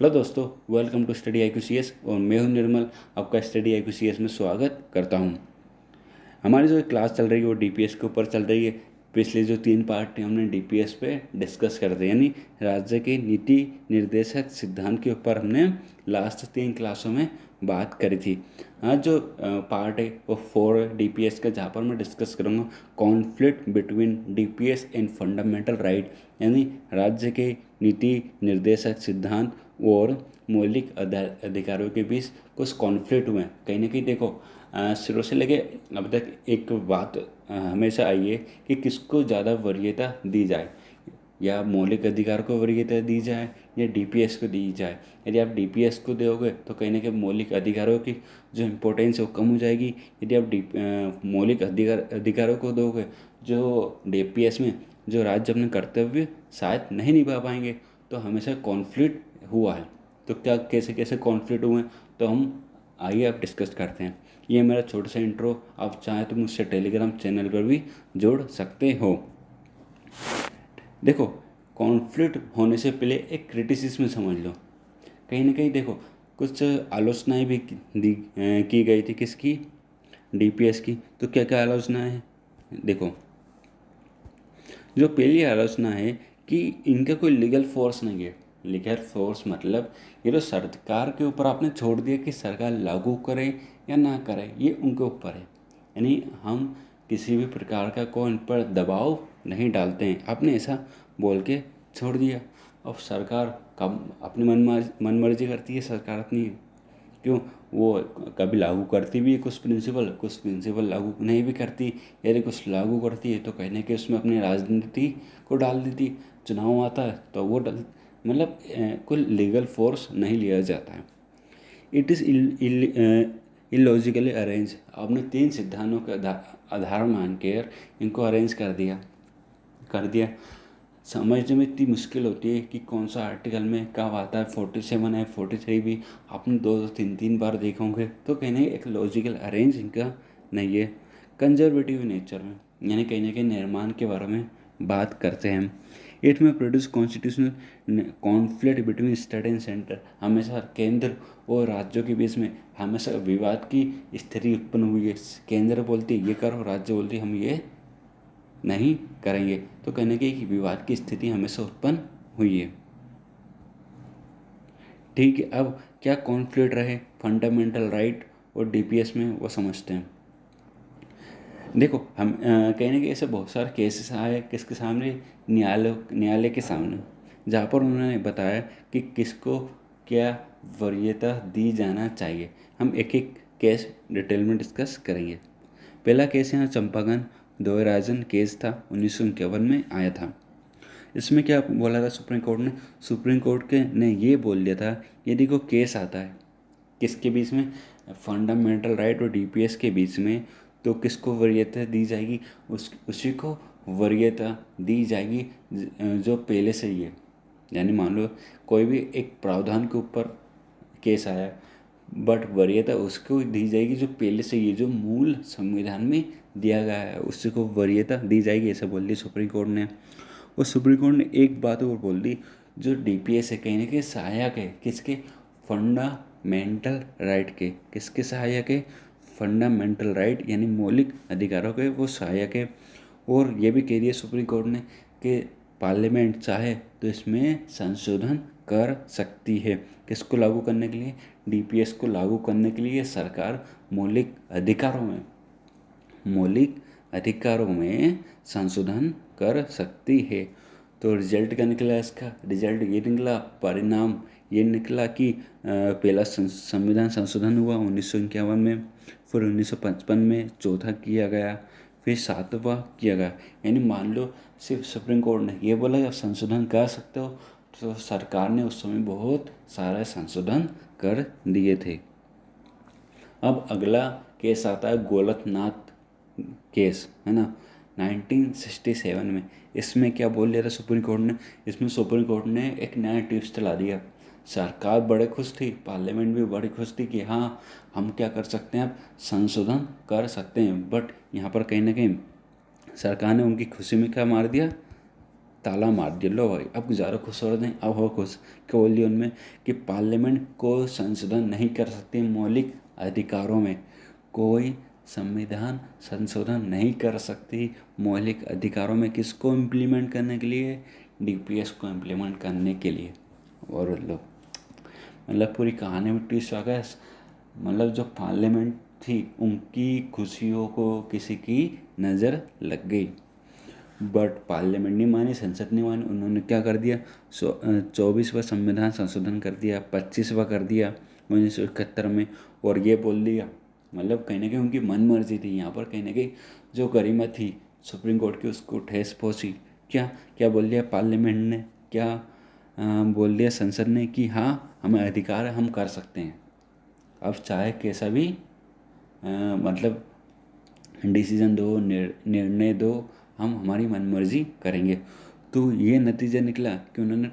Hello दोस्तों, welcome to study IQCS और मैं हूं निर्मल। आपका स्टडी IQCS में स्वागत करता हूं। हमारी जो क्लास चल रही है वो DPS के ऊपर चल रही है। पिछले जो 3 पार्ट थे हमने DPS पे डिस्कस कर दिए, यानी राज्य के नीति निर्देशक सिद्धांत के ऊपर हमने लास्ट 3 क्लासों में बात करी थी। आज जो पार्ट है वो 4 DPS का, जहाँ पर मैं डिस्कस करूँगा conflict between DPS and fundamental right, यानी राज्य के नीति निर्देशक सिद्धांत और मौलिक अधिकारों के बीच कुछ कॉन्फ्लिक्ट हुए हैं। कहीं ना कहीं देखो, शुरू से लेके अब तक एक बात हमेशा आई है कि किसको ज़्यादा वरीयता दी जाए, या मौलिक अधिकार को वरीयता दी जाए या DPS को दी जाए। यदि आप DPS को दोगे तो कहीं ना कहीं मौलिक अधिकारों की जो इम्पोर्टेंस है वो कम हो जाएगी। यदि आप मौलिक अधिकारों को दोगे, जो DPS में जो राज्य अपने कर्तव्य शायद नहीं निभा पाएंगे, तो हमेशा कॉन्फ्लिक्ट हुआ है। तो क्या कैसे कैसे कॉन्फ्लिक्ट हुए, तो हम आइए आप डिस्कस करते हैं। ये मेरा छोटा सा इंट्रो, आप चाहें तो मुझसे टेलीग्राम चैनल पर भी जोड़ सकते हो। देखो, कॉन्फ्लिक्ट होने से पहले एक क्रिटिसिज्म समझ लो। कहीं ना कहीं देखो, कुछ आलोचनाएं भी की गई थी। किसकी? DPS की। तो क्या क्या आलोचना है? देखो, जो पहली आलोचना है कि इनका कोई लीगल फोर्स नहीं है। लीगल फोर्स मतलब ये तो सरकार के ऊपर आपने छोड़ दिया कि सरकार लागू करे या ना करे, ये उनके ऊपर है। यानी हम किसी भी प्रकार का कोई इन पर दबाव नहीं डालते हैं, आपने ऐसा बोल के छोड़ दिया। अब सरकार कब अपनी मन मर्जी करती है, सरकार अपनी क्यों, वो कभी लागू करती भी है कुछ प्रिंसिपल लागू नहीं भी करती। यदि कुछ लागू करती है तो कहने के उसमें अपनी राजनीति को डाल देती। चुनाव आता है तो वो मतलब कोई लीगल फोर्स नहीं लिया जाता है। It is illogically arrange. आपने 3 सिद्धांतों के आधार मान कर इनको अरेंज कर दिया। समझने में इतनी मुश्किल होती है कि कौन सा आर्टिकल में कब आता है। 47 है, 43 भी आपने 2-3 बार देखा होंगे। तो कहीं ना एक लॉजिकल अरेंज इनका नहीं है। कंजर्वेटिव नेचर में, यानी कहीं ना कहीं निर्माण के बारे में बात करते हैं। इट में produce constitutional conflict between state and centre. हमेशा केंद्र और राज्यों के बीच में हमेशा विवाद की स्थिति उत्पन्न हुई है। केंद्र बोलती है ये करो, राज्य बोलती हम ये नहीं करेंगे। तो कहने की कि विवाद की स्थिति हमेशा उत्पन्न हुई है। ठीक है, अब क्या कॉन्फ्लिक्ट रहे फंडामेंटल राइट और DPS में, वो समझते हैं। देखो, हम कहने के ऐसे बहुत सारे केसेस आए किसके सामने, न्यायालय के सामने, जहाँ पर उन्होंने बताया कि किसको क्या वरीयता दी जाना चाहिए। हम एक एक केस डिटेल में डिस्कस करेंगे। पहला केस यहाँ चंपागन दोयराजन केस था, 1951 में आया था। इसमें क्या बोला था सुप्रीम कोर्ट के ने ये बोल दिया था, यदि कोई केस आता है किसके बीच में, फंडामेंटल राइट और DPS के बीच में, तो किसको वरीयता दी जाएगी, उसी को वरीयता दी जाएगी जो पहले से ही है। यानी मान लो कोई भी एक प्रावधान के ऊपर केस आया, बट वरीयता उसको दी जाएगी जो पहले से ये जो मूल संविधान में दिया गया है, उसी को वरीयता दी जाएगी, ऐसा बोल दी सुप्रीम कोर्ट ने। और सुप्रीम कोर्ट ने एक बात और बोल दी, जो DPS है कहीं ना कहीं सहायक है किसके, फंडामेंटल राइट के। किसके सहायक है? फंडामेंटल राइट यानी मौलिक अधिकारों के वो सहायक है। और ये भी कह दिया सुप्रीम कोर्ट ने कि पार्लियामेंट चाहे तो इसमें संशोधन कर सकती है। किसको लागू करने के लिए? DPS को लागू करने के लिए सरकार मौलिक अधिकारों में संशोधन कर सकती है। तो रिजल्ट क्या निकला इसका? रिजल्ट ये निकला, परिणाम ये निकला कि पहला संविधान संशोधन हुआ 1951 में, फिर 1955 में चौथा किया गया, फिर 7वां किया गया। यानी मान लो सिर्फ सुप्रीम कोर्ट ने ये बोला आप संशोधन कर सकते हो, तो सरकार ने उस समय बहुत सारे संशोधन कर दिए थे। अब अगला केस आता है गोलकनाथ केस, है ना, 1967 में। इसमें क्या बोल दिया था सुप्रीम कोर्ट ने? इसमें सुप्रीम कोर्ट ने एक नया टिप्स चला दिया। सरकार बड़े खुश थी, पार्लियामेंट भी बड़ी खुश थी कि हाँ हम क्या कर सकते हैं, अब संशोधन कर सकते हैं। बट यहाँ पर कहीं ना कहीं सरकार ने उनकी खुशी में क्या मार दिया, ताला मार दिया, लो भाई अब ज़्यादा खुश हो रहे थे, अब हो खुश। क्या बोल दिया उनमें कि पार्लियामेंट को संशोधन नहीं कर सकती मौलिक अधिकारों में, कोई संविधान संशोधन नहीं कर सकती मौलिक अधिकारों में। किसको इम्प्लीमेंट करने के लिए? डीपीएस को इम्प्लीमेंट करने के लिए। और लो मतलब पूरी कहानी में ट्विस्ट आ गया। मतलब जो पार्लियामेंट थी उनकी खुशियों को किसी की नज़र लग गई, बट पार्लियामेंट नहीं मानी, संसद नहीं मानी। उन्होंने क्या कर दिया? 24वां संविधान संशोधन कर दिया, 25वां कर दिया 1971 में। और ये बोल दिया, मतलब कहीं ना कहीं उनकी मन मर्जी थी। यहाँ पर कहीं ना कहीं जो गरिमा थी सुप्रीम कोर्ट की उसको ठेस पहुँची। क्या क्या बोल दिया पार्लियामेंट ने? क्या बोल दिया संसद ने कि हाँ हमें अधिकार है, हम कर सकते हैं। अब चाहे कैसा भी मतलब डिसीजन दो, निर्णय दो, हम हमारी मनमर्जी करेंगे। तो ये नतीजा निकला कि उन्होंने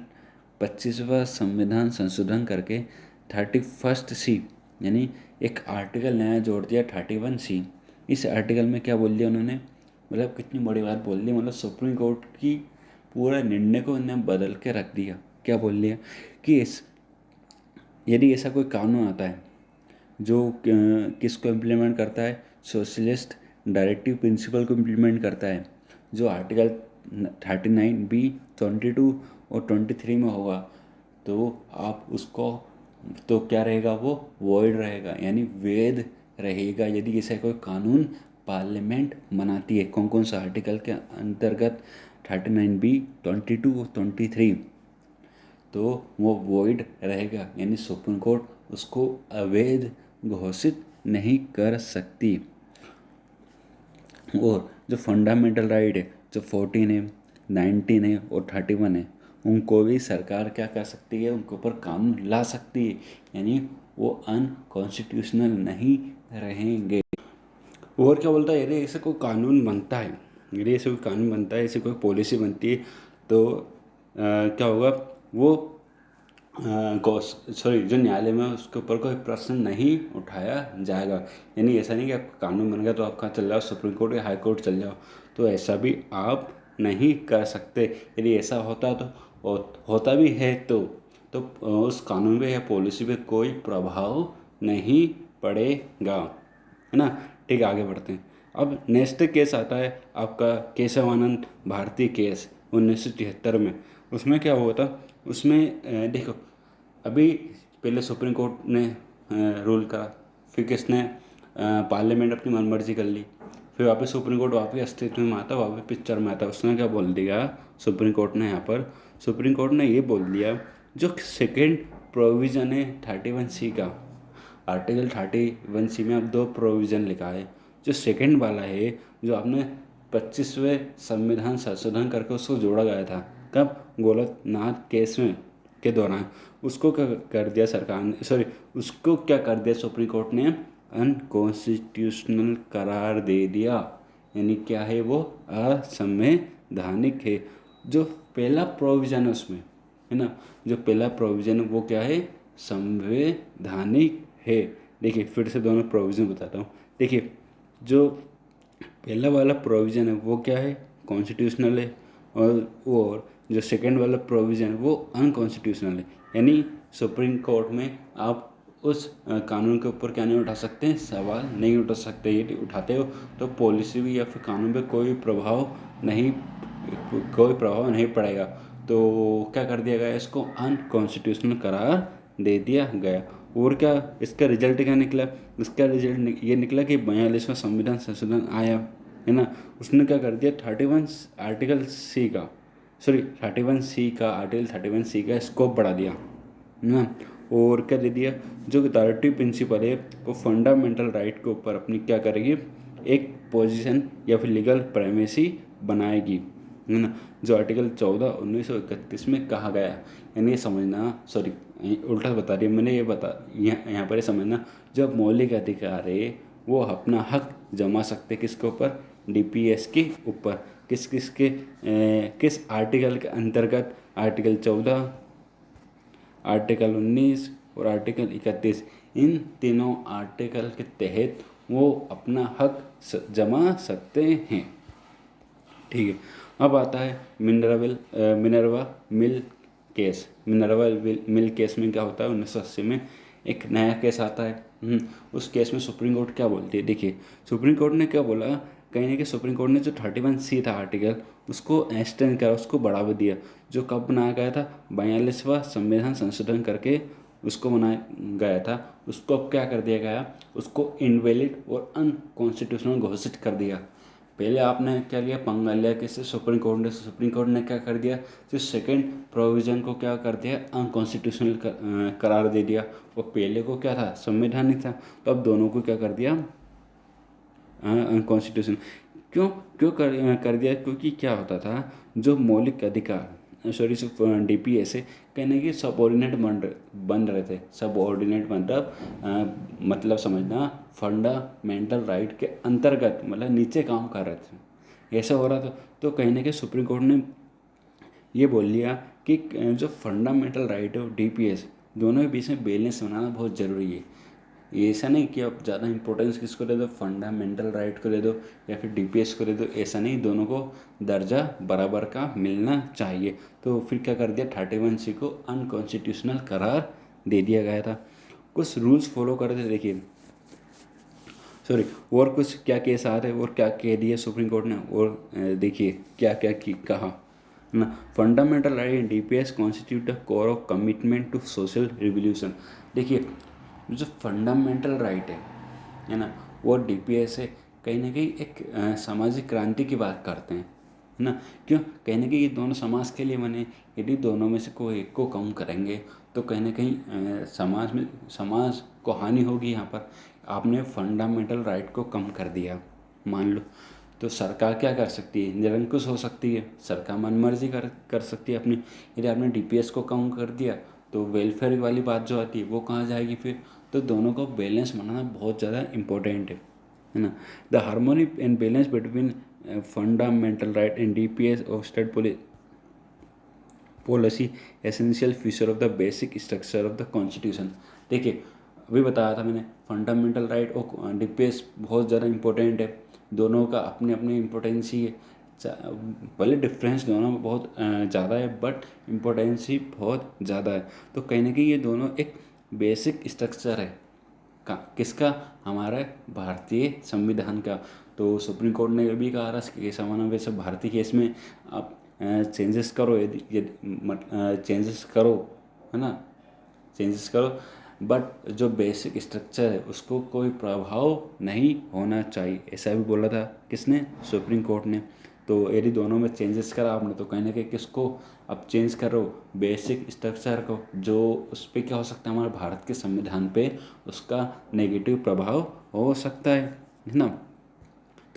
25वां संविधान संशोधन करके 31st C यानी एक आर्टिकल नया जोड़ दिया 31C। इस आर्टिकल में क्या बोल दिया उन्होंने? मतलब कितनी बड़ी बात बोल दी, मतलब सुप्रीम कोर्ट की पूरा निर्णय को उन्होंने बदल के रख दिया। क्या बोल दिया कि यदि ऐसा कोई कानून आता है जो किसको इम्प्लीमेंट करता है? सोशलिस्ट डायरेक्टिव प्रिंसिपल को इम्प्लीमेंट करता है, जो आर्टिकल 39B 22 और 23 में होगा। तो आप उसको, तो क्या रहेगा? वो वॉइड रहेगा, यानी वैध रहेगा यदि ऐसा कोई कानून पार्लियामेंट बनाती है। कौन कौन सा आर्टिकल के अंतर्गत? 39B 22 और 23। तो वो वॉइड रहेगा, यानी सुप्रीम कोर्ट उसको अवैध घोषित नहीं कर सकती। और जो फंडामेंटल राइट है, जो 14 है, 19 है और 31 है, उनको भी सरकार क्या कर सकती है? उनके ऊपर कानून ला सकती है, यानी वो अनकॉन्स्टिट्यूशनल नहीं रहेंगे। और क्या बोलता है? यदि ऐसे कोई कानून बनता है, यदि ऐसे कोई कानून बनता है, ऐसी कोई पॉलिसी बनती है, तो क्या होगा? वो जो न्यायालय में उसके ऊपर कोई प्रश्न नहीं उठाया जाएगा। यानी ऐसा नहीं कि आपका कानून बन गया तो आप कहाँ चल जाओ, सुप्रीम कोर्ट या हाई कोर्ट चल जाओ। तो ऐसा भी आप नहीं कर सकते। यदि ऐसा होता तो, और होता भी है तो उस कानून पे या पॉलिसी पे कोई प्रभाव नहीं पड़ेगा, है ना। ठीक है, आगे बढ़ते हैं। अब नेक्स्ट केस आता है आपका केशवानंद भारती केस 1973 में। उसमें क्या हुआ था? उसमें देखो, अभी पहले सुप्रीम कोर्ट ने रूल करा, फिर किसने? पार्लियामेंट अपनी मनमर्जी कर ली, फिर वापस सुप्रीम कोर्ट वापस अस्तित्व में आता, वापस पिक्चर में आता। उसने क्या बोल दिया सुप्रीम कोर्ट ने? यहाँ पर सुप्रीम कोर्ट ने ये बोल दिया, जो सेकेंड प्रोविज़न है 31C का, आर्टिकल 31C में अब 2 प्रोविज़न लिखा है। जो सेकेंड वाला है, जो आपने 25वें संविधान संशोधन करके उसको जोड़ा गया था, कब? गोलकनाथ केस में के दौरान। उसको क्या कर दिया सरकार ने, सॉरी, उसको क्या कर दिया सुप्रीम कोर्ट ने? अनकॉन्स्टिट्यूशनल करार दे दिया। यानी क्या है? वो असंवैधानिक है। जो पहला प्रोविज़न है उसमें, है ना, जो पहला प्रोविज़न है वो क्या है? संवैधानिक है। देखिए फिर से दोनों प्रोविज़न बताता हूँ। देखिए, जो पहला वाला प्रोविज़न है वो क्या है? कॉन्स्टिट्यूशनल है। और जो सेकंड वाला प्रोविज़न वो अनकॉन्स्टिट्यूशनल है। यानी सुप्रीम कोर्ट में आप उस कानून के ऊपर क्या नहीं उठा सकते हैं? सवाल नहीं उठा सकते। यदि उठाते हो तो पॉलिसी भी या फिर कानून पे कोई प्रभाव नहीं पड़ेगा। तो क्या कर दिया गया? इसको अनकॉन्स्टिट्यूशनल करार दे दिया गया। और क्या इसका रिजल्ट क्या निकला? इसका रिजल्ट ये निकला कि 42वां संविधान संशोधन आया, है ना। उसने क्या कर दिया? 31 आर्टिकल सी का, सॉरी 31C का, आर्टिकल 31C का स्कोप बढ़ा दिया, है ना। और क्या दे दिया? जो डायरेक्टिव प्रिंसिपल है वो फंडामेंटल राइट के ऊपर अपनी क्या करेगी? एक पोजीशन या फिर लीगल प्राइमेसी बनाएगी, है ना। जो आर्टिकल 14 1931 में कहा गया। यानी ये समझना, सॉरी उल्टा बता रही है मैंने, ये बता यहाँ पर ये समझना, जब मौलिक अधिकार है वो अपना हक जमा सकते किसके ऊपर? डीपीएस के ऊपर। किस आर्टिकल के अंतर्गत? आर्टिकल 14, आर्टिकल 19 और आर्टिकल 31। इन तीनों आर्टिकल के तहत वो अपना हक जमा सकते हैं। ठीक है। अब आता है Minerva mill case. Minerva mill case में क्या होता है, 1980 में एक नया केस आता है। उस केस में सुप्रीम कोर्ट क्या बोलती है, देखिए सुप्रीम कोर्ट ने क्या बोला, कहीं ना कहीं सुप्रीम कोर्ट ने जो 31C था आर्टिकल, उसको एक्सटेंड करा, उसको बढ़ावा दिया। जो कब बनाया गया था, 42वां संविधान संशोधन करके उसको बनाया गया था। उसको अब क्या कर दिया गया, उसको इनवैलिड और अनकॉन्स्टिट्यूशनल घोषित कर दिया। पहले आपने क्या लिया, पंगा लिया किससे, सुप्रीम कोर्ट ने क्या कर दिया, जो सेकंड प्रोविज़न को क्या कर दिया, अनकॉन्स्टिट्यूशनल करार दे दिया। और पहले को क्या था, संवैधानिक था। तो अब दोनों को क्या कर दिया, अनकॉन्स्टिट्यूशन। क्यों क्यों कर दिया, क्योंकि क्या होता था, जो मौलिक अधिकार DPS से कहीं ना कहीं सबऑर्डिनेट बन रहे थे। सबऑर्डिनेट मतलब समझना, फंडामेंटल राइट के अंतर्गत, मतलब नीचे काम कर रहे थे, ऐसा हो रहा था। तो कहीं ना कहीं सुप्रीम कोर्ट ने ये बोल लिया कि जो फंडामेंटल राइट है और DPS दोनों के बीच में बैलेंस बनाना बहुत ज़रूरी है। ऐसा नहीं कि आप ज़्यादा इंपॉर्टेंस किसको दे दो, फंडामेंटल राइट को दे दो या फिर DPS को दे दो, ऐसा नहीं, दोनों को दर्जा बराबर का मिलना चाहिए। तो फिर क्या कर दिया, 31C को अनकॉन्स्टिट्यूशनल करार दे दिया गया था। कुछ रूल्स फॉलो करते, देखिए सॉरी, और कुछ क्या केस आते हैं और क्या कह दिया सुप्रीम कोर्ट ने, और देखिए क्या क्या कहा ना। Fundamental right in DPS constitute the core of commitment to social revolution. देखिए जो फंडामेंटल राइट है ना, वो DPS से कहीं ना कहीं एक सामाजिक क्रांति की बात करते हैं, है ना। क्यों, कहीं ना कहीं ये दोनों समाज के लिए बने। यदि दोनों में से कोई एक को कम करेंगे तो कहीं ना कहीं समाज को हानि होगी। यहाँ पर आपने फंडामेंटल राइट को कम कर दिया, मान लो, तो सरकार क्या कर सकती है, निरंकुश हो सकती है, सरकार मनमर्जी कर सकती है अपनी। यदि आपने DPS को कम कर दिया तो वेलफेयर वाली बात जो आती है वो कहाँ जाएगी फिर। तो दोनों को बैलेंस बनाना बहुत ज़्यादा इम्पोर्टेंट है ना। The harmony and balance between fundamental right and DPS of state policy essential feature of the basic structure of the constitution. देखिए अभी बताया था मैंने, फंडामेंटल राइट और DPS बहुत ज़्यादा इम्पोर्टेंट है। दोनों का अपने अपने इम्पोर्टेंस ही है, भले डिफरेंस दोनों में बहुत ज़्यादा है, बट इम्पोर्टेंस ही बहुत ज़्यादा है। तो कहीं ना कहीं ये दोनों एक बेसिक स्ट्रक्चर है किसका, हमारे भारतीय संविधान का। तो सुप्रीम कोर्ट ने भी कहा था कि समान वैसे भारतीय केस में आप चेंजेस करो, यदि चेंजेस करो, है ना, चेंजेस करो, बट जो बेसिक स्ट्रक्चर है उसको कोई प्रभाव नहीं होना चाहिए, ऐसा भी बोला था किसने, सुप्रीम कोर्ट ने। तो यदि दोनों में चेंजेस करा आपने तो कहीं ना कहीं किसको अब चेंज करो, बेसिक स्ट्रक्चर को, जो उस पर क्या हो सकता है, हमारे भारत के संविधान पे उसका नेगेटिव प्रभाव हो सकता है ना।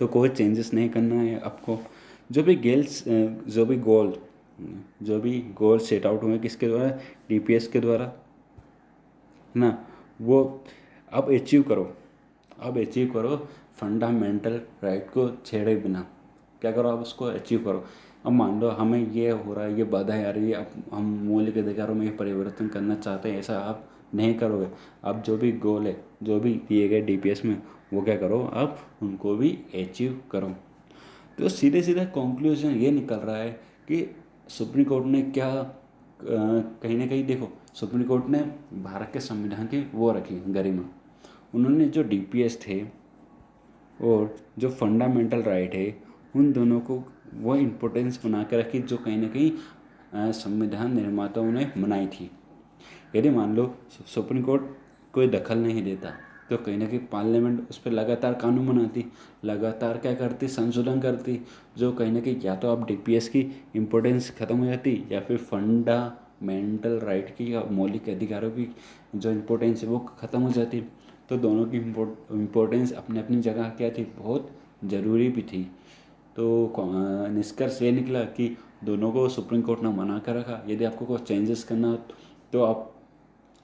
तो कोई चेंजेस नहीं करना है आपको। जो भी गोल सेट आउट हुए किसके द्वारा, DPS के द्वारा, है ना, वो अब अचीव करो फंडामेंटल राइट को छेड़े बिना। क्या करो, आप उसको अचीव करो। अब मान लो हमें ये हो रहा है, ये बाधाएं आ रही है, अब हम मौलिक अधिकारों में ये परिवर्तन करना चाहते हैं, ऐसा आप नहीं करोगे। अब जो भी गोल है, जो भी दिए गए DPS में, वो क्या करो, आप उनको भी अचीव करो। तो सीधे सीधे कंक्लूजन ये निकल रहा है कि सुप्रीम कोर्ट ने क्या कहीं ना कहीं देखो, सुप्रीम कोर्ट ने भारत के संविधान की वो रखी गरिमा। उन्होंने जो DPS थे और जो फंडामेंटल राइट है, उन दोनों को वो इम्पोर्टेंस बना कर रखी जो कहीं ना कहीं संविधान निर्माताओं ने बनाई थी। यदि मान लो सुप्रीम कोर्ट कोई दखल नहीं देता तो कहीं ना कहीं पार्लियामेंट उस पर लगातार कानून बनाती, लगातार क्या करती, संशोधन करती, जो कहीं ना कहीं या तो आप DPS की इम्पोर्टेंस ख़त्म हो जाती या फिर फंडामेंटल राइट की या मौलिक अधिकारों की जो इम्पोर्टेंस है वो ख़त्म हो जाती। तो दोनों की इम्पोर्टेंस अपनी अपनी जगह क्या थी, बहुत ज़रूरी भी थी। तो निष्कर्ष ये निकला कि दोनों को सुप्रीम कोर्ट ने मना कर रखा। यदि आपको कोई चेंजेस करना हो तो आप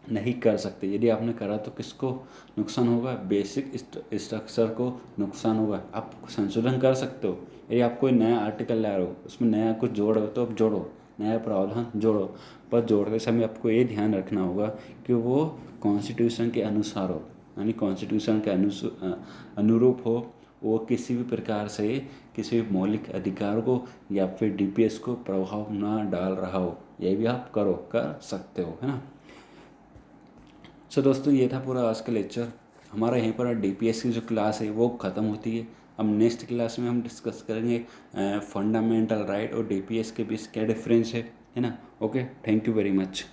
नहीं कर सकते, यदि आपने करा तो किसको नुकसान होगा, बेसिक स्ट्रक्चर को नुकसान होगा। आप संशोधन कर सकते हो, यदि आप कोई नया आर्टिकल ला रहे हो, उसमें नया कुछ जोड़ रहे हो तो आप जोड़ो, नया प्रावधान जोड़ो, पर जोड़ते समय आपको ये ध्यान रखना होगा कि वो कॉन्स्टिट्यूशन के अनुसार हो, यानी कॉन्स्टिट्यूशन के अनुरूप हो, वो किसी भी प्रकार से किसी भी मौलिक अधिकार को या फिर डीपीएस को प्रभाव ना डाल रहा हो, ये भी आप कर सकते हो, है ना। सो दोस्तों, ये था पूरा आज का लेक्चर। हमारा यहीं पर डीपीएस की जो क्लास है वो ख़त्म होती है। अब नेक्स्ट क्लास में हम डिस्कस करेंगे फंडामेंटल राइट और डीपीएस के बीच क्या डिफरेंस है ना। Okay, thank you very much.